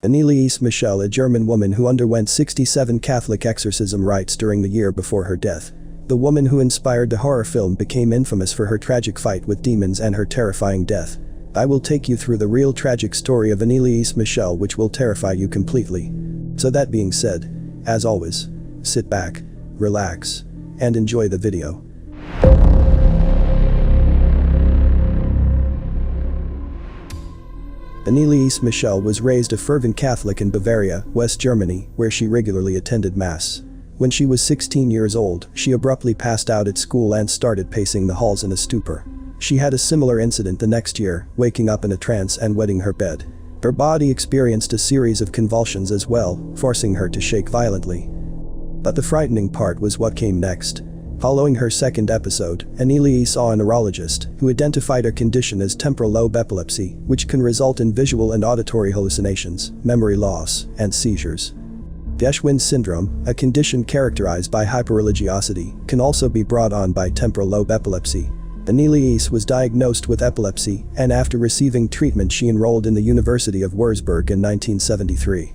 Anneliese Michel, a German woman who underwent 67 Catholic exorcism rites during the year before her death. The woman who inspired the horror film became infamous for her tragic fight with demons and her terrifying death. I will take you through the real tragic story of Anneliese Michel, which will terrify you completely. So that being said, as always, sit back, relax, and enjoy the video. Anneliese Michel was raised a fervent Catholic in Bavaria, West Germany, where she regularly attended Mass. When she was 16 years old, she abruptly passed out at school and started pacing the halls in a stupor. She had a similar incident the next year, waking up in a trance and wetting her bed. Her body experienced a series of convulsions as well, forcing her to shake violently. But the frightening part was what came next. Following her second episode, Anneliese saw a neurologist who identified her condition as temporal lobe epilepsy, which can result in visual and auditory hallucinations, memory loss, and seizures. Geschwind syndrome, a condition characterized by hyperreligiosity, can also be brought on by temporal lobe epilepsy. Anneliese was diagnosed with epilepsy, and after receiving treatment she enrolled in the University of Würzburg in 1973.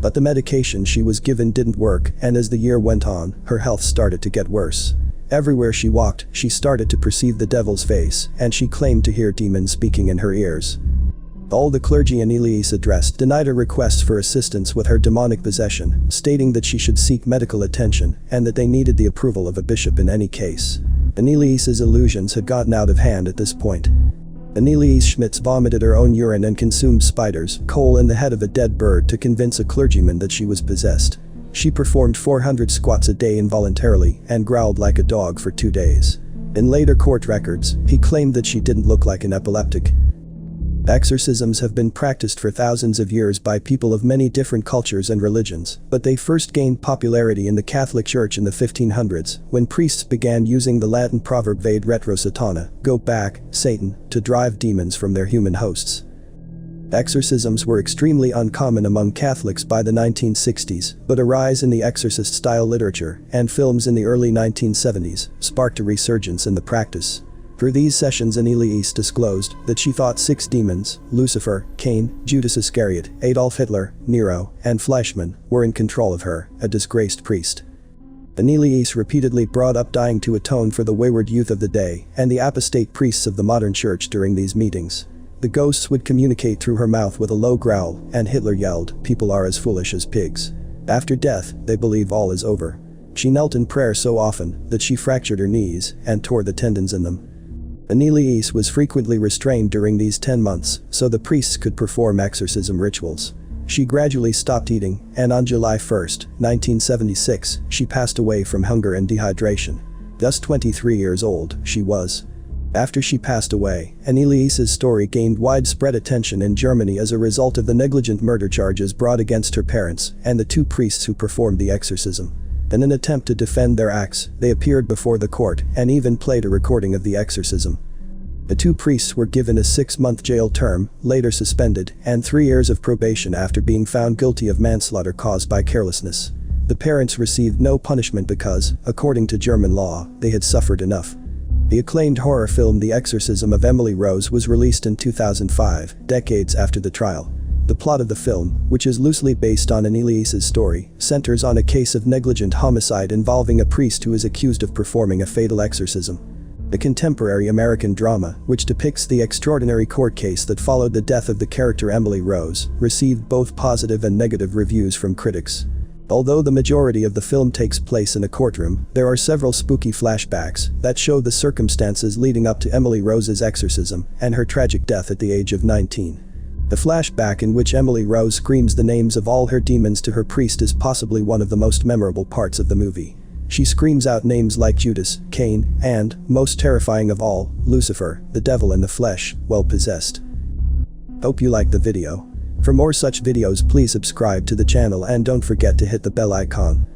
But the medication she was given didn't work, and as the year went on, her health started to get worse. Everywhere she walked, she started to perceive the devil's face, and she claimed to hear demons speaking in her ears. All the clergy Anneliese addressed denied her requests for assistance with her demonic possession, stating that she should seek medical attention and that they needed the approval of a bishop in any case. Anneliese's illusions had gotten out of hand at this point. Anneliese Schmitz vomited her own urine and consumed spiders, coal and the head of a dead bird to convince a clergyman that she was possessed. She performed 400 squats a day involuntarily and growled like a dog for 2 days. In later court records, he claimed that she didn't look like an epileptic. Exorcisms have been practiced for thousands of years by people of many different cultures and religions, but they first gained popularity in the Catholic Church in the 1500s, when priests began using the Latin proverb Vade retro Satana, go back, Satan, to drive demons from their human hosts. Exorcisms were extremely uncommon among Catholics by the 1960s, but a rise in the exorcist-style literature and films in the early 1970s sparked a resurgence in the practice. For these sessions, Anneliese disclosed that she thought 6 demons, Lucifer, Cain, Judas Iscariot, Adolf Hitler, Nero, and Fleischmann, were in control of her, a disgraced priest. Anneliese repeatedly brought up dying to atone for the wayward youth of the day and the apostate priests of the modern church during these meetings. The ghosts would communicate through her mouth with a low growl, and Hitler yelled, "People are as foolish as pigs." After death, they believe all is over. She knelt in prayer so often that she fractured her knees and tore the tendons in them. Anneliese was frequently restrained during these 10 months so the priests could perform exorcism rituals. She gradually stopped eating, and on July 1, 1976, she passed away from hunger and dehydration. Thus 23 years old, she was. After she passed away, Anneliese's story gained widespread attention in Germany as a result of the negligent murder charges brought against her parents and the 2 priests who performed the exorcism. In an attempt to defend their acts, they appeared before the court and even played a recording of the exorcism. The 2 priests were given a 6-month jail term, later suspended, and 3 years of probation after being found guilty of manslaughter caused by carelessness. The parents received no punishment because, according to German law, they had suffered enough. The acclaimed horror film The Exorcism of Emily Rose was released in 2005, decades after the trial. The plot of the film, which is loosely based on Anneliese's story, centers on a case of negligent homicide involving a priest who is accused of performing a fatal exorcism. The contemporary American drama, which depicts the extraordinary court case that followed the death of the character Emily Rose, received both positive and negative reviews from critics. Although the majority of the film takes place in a courtroom, there are several spooky flashbacks that show the circumstances leading up to Emily Rose's exorcism and her tragic death at the age of 19. The flashback in which Emily Rose screams the names of all her demons to her priest is possibly one of the most memorable parts of the movie. She screams out names like Judas, Cain, and, most terrifying of all, Lucifer, the devil in the flesh, well possessed. Hope you liked the video. For more such videos, please subscribe to the channel and don't forget to hit the bell icon.